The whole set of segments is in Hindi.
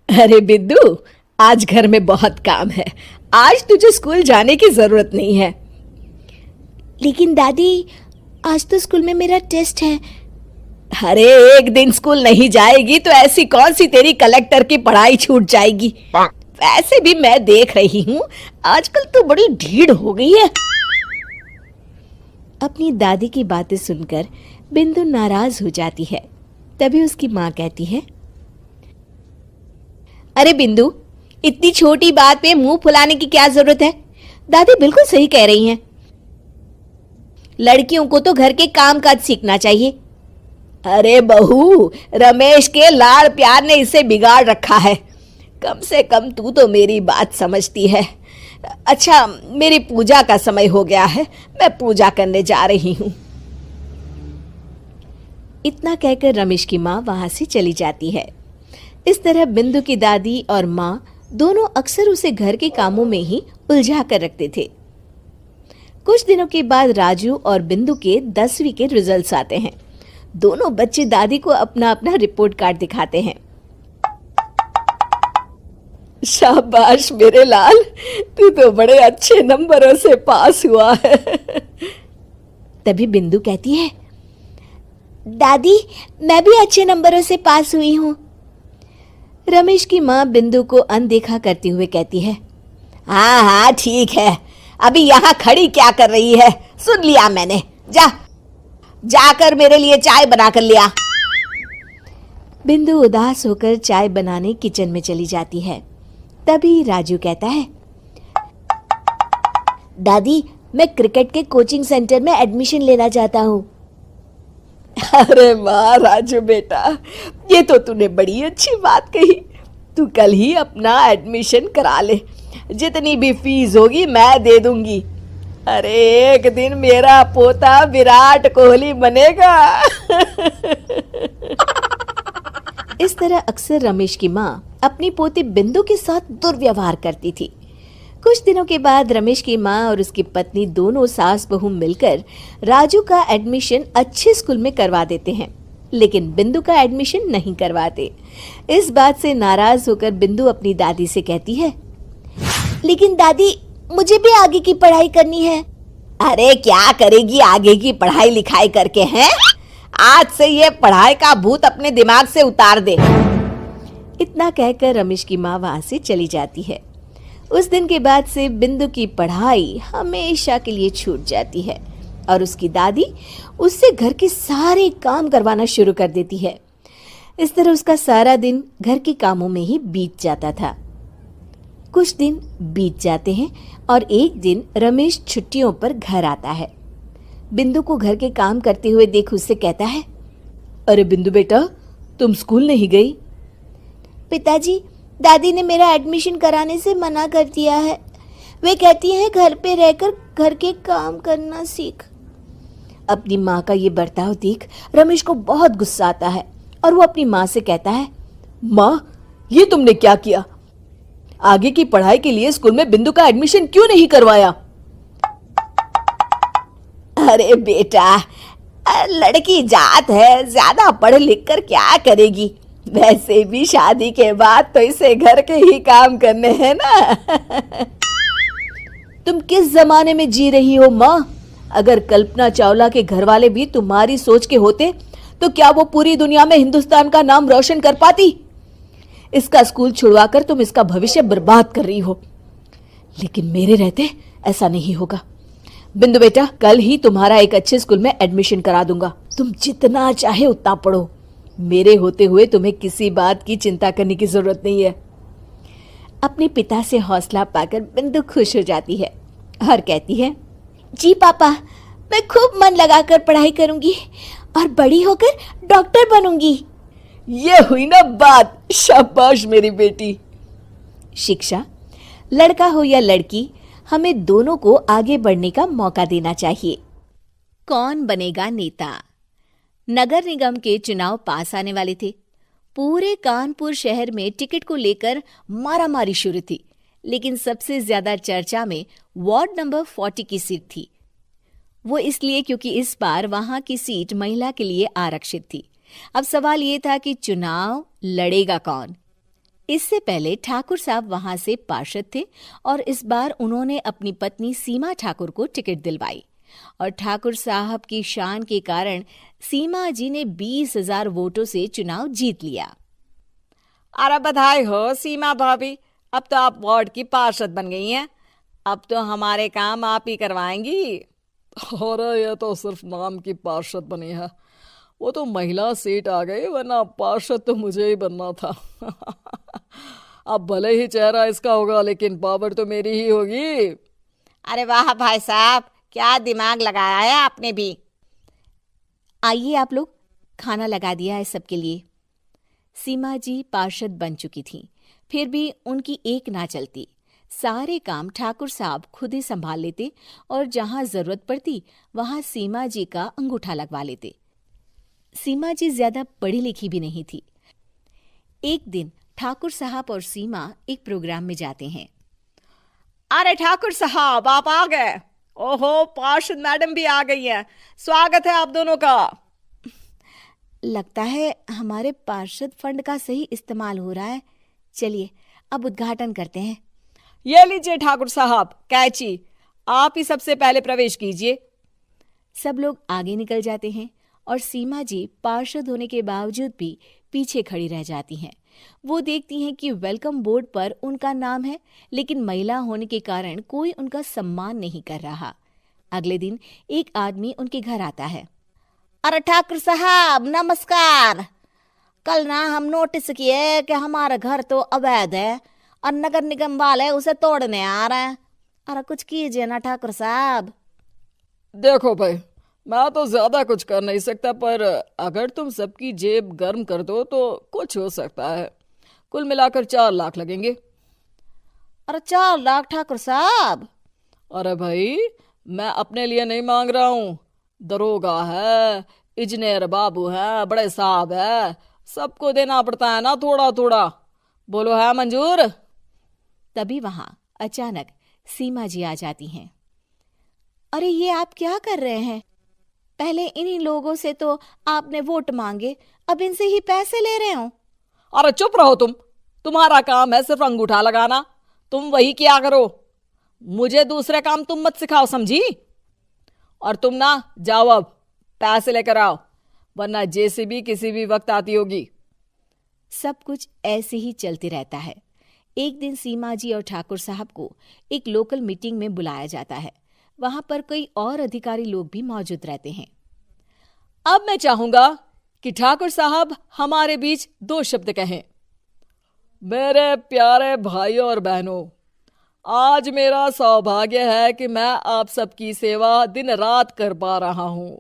अरे बिंदु, आज घर में बहुत काम है। आज तुझे स्कूल जाने की जरूरत नहीं है। लेकिन दादी, आज तो स्कूल में मेरा टेस्ट है। अरे एक दिन स्कूल नहीं जाएगी तो ऐसी कौन सी तेरी कलेक्टर की पढ़ाई छूट जाएगी। वैसे भी मैं देख रही हूँ आजकल तो बड़ी ढीठ हो गई है। अपनी दादी की बातें सुनकर बिंदु नाराज हो जाती है। तभी उसकी माँ कहती है, अरे बिंदु, इतनी छोटी बात पे मुंह फुलाने की क्या जरूरत है। दादी बिल्कुल सही कह रही हैं। लड़कियों को तो घर के काम काज सीखना चाहिए। अरे बहू, रमेश के लाड़ प्यार ने इसे बिगाड़ रखा है। कम से कम तू तो मेरी बात समझती है। अच्छा, मेरी पूजा का समय हो गया है, मैं पूजा करने जा रही हूँ। इतना कहकर रमेश की माँ वहां से चली जाती है। इस तरह बिंदु की दादी और माँ दोनों अक्सर उसे घर के कामों में ही उलझा कर रखते थे। कुछ दिनों के बाद राजू और बिंदु के 10वीं के रिजल्ट्स आते हैं। दोनों बच्चे दादी को अपना अपना रिपोर्ट कार्ड दिखाते हैं। शाबाश मेरे लाल, तू तो बड़े अच्छे नंबरों से पास हुआ है। तभी बिंदु कहती है, दादी, मैं भी अच्छे नंबरों से पास हुई हूँ। रमेश की माँ बिंदु को अनदेखा करते हुए कहती है, हाँ हाँ ठीक है, अभी यहाँ खड़ी क्या कर रही है, सुन लिया मैंने। जाकर मेरे लिए चाय बना कर लिया। बिंदु उदास होकर चाय बनाने किचन में चली जाती है। तभी राजू कहता है, दादी, मैं क्रिकेट के कोचिंग सेंटर में एडमिशन लेना चाहता हूँ। अरे वाह राजू बेटा, ये तो तूने बड़ी अच्छी बात कही। तू कल ही अपना एडमिशन करा ले, जितनी भी फीस होगी मैं दे दूंगी। अरे एक दिन मेरा पोता विराट कोहली बनेगा। इस तरह अक्सर रमेश की माँ अपनी पोती बिंदु के साथ दुर्व्यवहार करती थी। कुछ दिनों के बाद रमेश की माँ और उसकी पत्नी दोनों सास बहू मिलकर राजू का एडमिशन अच्छे स्कूल में करवा देते हैं, लेकिन बिंदु का एडमिशन नहीं करवाते। इस बात से नाराज होकर बिंदु अपनी दादी से कहती है, लेकिन दादी, मुझे भी आगे की पढ़ाई करनी है। अरे क्या करेगी आगे की पढ़ाई लिखाई करके हैं? आज से ये पढ़ाई का भूत अपने दिमाग से उतार दे। इतना कहकर रमेश की माँ वहां से चली जाती है। उस दिन के बाद से बिंदु की पढ़ाई हमेशा के लिए छूट जाती है और उसकी दादी उससे घर के सारे काम करवाना शुरू कर देती है। इस तरह उसका सारा दिन घर के कामों में ही बीत जाता था। कुछ दिन बीत जाते हैं और एक दिन रमेश छुट्टियों पर घर आता है। बिंदु को घर के काम करते हुए देख उससे कहता है, अरे बिंदु बेटा, तुम स्कूल नहीं गई? पिताजी, दादी ने मेरा एडमिशन कराने से मना कर दिया है। वे कहती हैं घर पे रहकर घर के काम करना सीख। अपनी माँ का ये बर्ताव देख रमेश को बहुत गुस्सा आता है और वो अपनी माँ से कहता है, माँ, ये तुमने क्या किया? आगे की पढ़ाई के लिए स्कूल में बिंदु का एडमिशन क्यों नहीं करवाया? अरे बेटा, लड़की जात है, ज्यादा पढ़ लिख कर क्या करेगी? वैसे भी शादी के बाद तो इसे घर के ही काम करने हैं ना। तुम किस जमाने में जी रही हो माँ? अगर कल्पना चावला के घर वाले भी तुम्हारी सोच के होते तो क्या वो पूरी दुनिया में हिंदुस्तान का नाम रोशन कर पाती? इसका स्कूल छुड़वाकर तुम इसका भविष्य बर्बाद कर रही हो, लेकिन मेरे रहते ऐसा नहीं होगा। बिंदु बेटा, कल ही तुम्हारा एक अच्छे स्कूल में एडमिशन करा दूंगा। तुम जितना चाहे उतना पढ़ो। मेरे होते हुए तुम्हें किसी बात की चिंता करने की जरूरत नहीं है। अपने पिता से हौसला पाकर बिंदु खुश हो जाती है और कहती है, जी पापा, मैं खूब मन लगाकर पढ़ाई करूंगी और बड़ी होकर डॉक्टर बनूंगी। ये हुई ना बात। शाबाश मेरी बेटी। शिक्षा, लड़का हो या लड़की, हमें दोनों को आगे बढ़ने का मौका देना चाहिए। कौन बनेगा नेता? नगर निगम के चुनाव पास आने वाले थे। पूरे कानपुर शहर में टिकट को लेकर मारामारी शुरू थी, लेकिन सबसे ज्यादा चर्चा में वार्ड नंबर 40 की सीट थी। वो इसलिए क्योंकि इस बार वहां की सीट महिला के लिए आरक्षित थी। अब सवाल ये था कि चुनाव लड़ेगा कौन? इससे पहले ठाकुर साहब वहां से पार्षद थे और इस बार उन्होंने अपनी पत्नी सीमा ठाकुर को टिकट दिलवाई और ठाकुर साहब की शान के कारण सीमा जी ने 20,000 वोटों से चुनाव जीत लिया। अरे बधाई हो सीमा भाभी, अब तो आप वार्ड की पार्षद बन गई हैं। अब तो हमारे काम आप ही करवाएंगी। अरे ये तो सिर्फ नाम की पार्षद बनी है, वो तो महिला सीट आ गई, वरना पार्षद तो मुझे ही बनना था। अब भले ही चेहरा इसका होगा लेकिन पावर तो मेरी ही होगी। अरे वाह भाई साहब, क्या दिमाग लगाया है आपने भी। आइए आप लोग, खाना लगा दिया है सबके लिए। सीमा जी पार्षद बन चुकी थीं, फिर भी उनकी एक ना चलती। सारे काम ठाकुर साहब खुद ही संभाल लेते और जहां जरूरत पड़ती वहां सीमा जी का अंगूठा लगवा लेते। सीमा जी ज्यादा पढ़ी लिखी भी नहीं थी। एक दिन ठाकुर साहब और सीमा एक प्रोग्राम में जाते हैं। अरे ठाकुर साहब, आप आ गए। ओहो, पार्षद मैडम भी आ गई हैं। स्वागत है आप दोनों का। लगता है हमारे पार्षद फंड का सही इस्तेमाल हो रहा है। चलिए अब उद्घाटन करते हैं। ये लीजिए ठाकुर साहब कैची, आप ही सबसे पहले प्रवेश कीजिए। सब लोग आगे निकल जाते हैं और सीमा जी पार्षद होने के बावजूद भी पीछे खड़ी रह जाती हैं। वो देखती हैं कि वेलकम बोर्ड पर उनका नाम है, लेकिन महिला होने के कारण कोई उनका सम्मान नहीं कर रहा। अगले दिन एक आदमी उनके घर आता है। अरे ठाकुर साहब नमस्कार। कल ना हम नोटिस किए कि हमारा घर तो अवैध है और नगर निगम वाले उसे तोड़ने आ रहे हैं। अरे कुछ कीजिए ना ठाकुर साहब। देखो भाई, मैं तो ज्यादा कुछ कर नहीं सकता, पर अगर तुम सबकी जेब गर्म कर दो तो कुछ हो सकता है। कुल मिलाकर 4 लाख लगेंगे। अरे 4 लाख ठाकुर साहब? अरे भाई, मैं अपने लिए नहीं मांग रहा हूँ। दरोगा है, इंजीनियर बाबू है, बड़े साहब है, सबको देना पड़ता है ना थोड़ा थोड़ा। बोलो है मंजूर? तभी वहां अचानक सीमा जी आ जाती हैं। अरे ये आप क्या कर रहे हैं? पहले इन्हीं लोगों से तो आपने वोट मांगे, अब इनसे ही पैसे ले रहे हो। अरे चुप रहो तुम, तुम्हारा काम है सिर्फ अंगूठा लगाना, तुम वही किया करो। मुझे दूसरे काम तुम मत सिखाओ, समझी? और तुम ना जाओ, अब पैसे लेकर आओ, वरना जेसीबी किसी भी वक्त आती होगी। सब कुछ ऐसे ही चलते रहता है। एक दिन सीमा जी और ठाकुर साहब को एक लोकल मीटिंग में बुलाया जाता है। वहां पर कई और अधिकारी लोग भी मौजूद रहते हैं। अब मैं चाहूंगा कि ठाकुर साहब हमारे बीच 2 शब्द कहें। मेरे प्यारे भाइयों और बहनों, आज मेरा सौभाग्य है कि मैं आप सबकी सेवा दिन रात कर पा रहा हूं।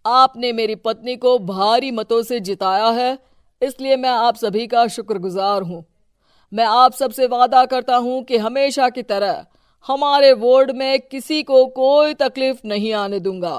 आपने मेरी पत्नी को भारी मतों से जिताया है, इसलिए मैं आप सभी का शुक्रगुजार हूं। मैं आप सबसे वादा करता हूं कि हमेशा की तरह हमारे वार्ड में किसी को कोई तकलीफ नहीं आने दूंगा।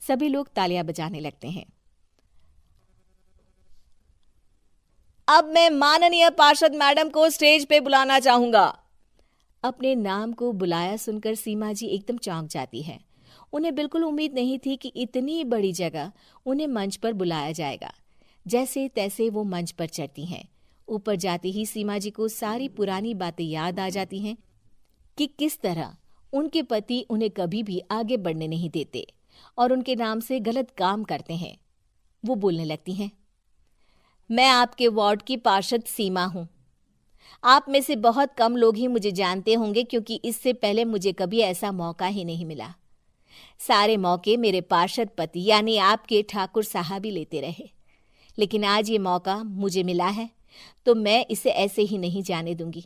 सभी लोग तालियां बजाने लगते हैं। अब मैं माननीय पार्षद मैडम को स्टेज पे बुलाना चाहूंगा। अपने नाम को बुलाया सुनकर सीमा जी एकदम चौंक जाती है। उन्हें बिल्कुल उम्मीद नहीं थी कि इतनी बड़ी जगह उन्हें मंच पर बुलाया जाएगा। जैसे तैसे वो मंच पर चढ़ती हैं। ऊपर जाते ही सीमा जी को सारी पुरानी बातें याद आ जाती हैं कि किस तरह उनके पति उन्हें कभी भी आगे बढ़ने नहीं देते और उनके नाम से गलत काम करते हैं। वो बोलने लगती हैं, मैं आपके वार्ड की पार्षद सीमा हूं। आप में से बहुत कम लोग ही मुझे जानते होंगे, क्योंकि इससे पहले मुझे कभी ऐसा मौका ही नहीं मिला। सारे मौके मेरे पार्षद पति यानी आपके ठाकुर साहब ही लेते रहे, लेकिन आज ये मौका मुझे मिला है तो मैं इसे ऐसे ही नहीं जाने दूंगी।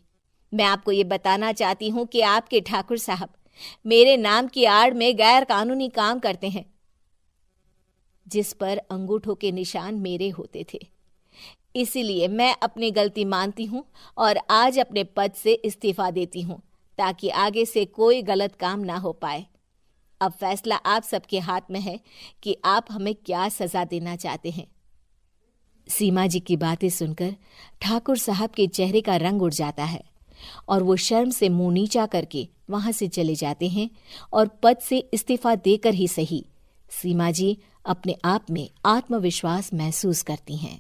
मैं आपको ये बताना चाहती हूँ कि आपके ठाकुर साहब मेरे नाम की आड़ में गैर कानूनी काम करते हैं, जिस पर अंगूठों के निशान मेरे होते थे। इसीलिए मैं अपनी गलती मानती हूँ और आज अपने पद से इस्तीफा देती हूँ, ताकि आगे से कोई गलत काम ना हो पाए। अब फैसला आप सबके हाथ में है कि आप हमें क्या सजा देना चाहते हैं। सीमा जी की बातें सुनकर ठाकुर साहब के चेहरे का रंग उड़ जाता है और वो शर्म से मुंह नीचा करके वहां से चले जाते हैं और पद से इस्तीफा देकर ही सही सीमा जी अपने आप में आत्मविश्वास महसूस करती हैं।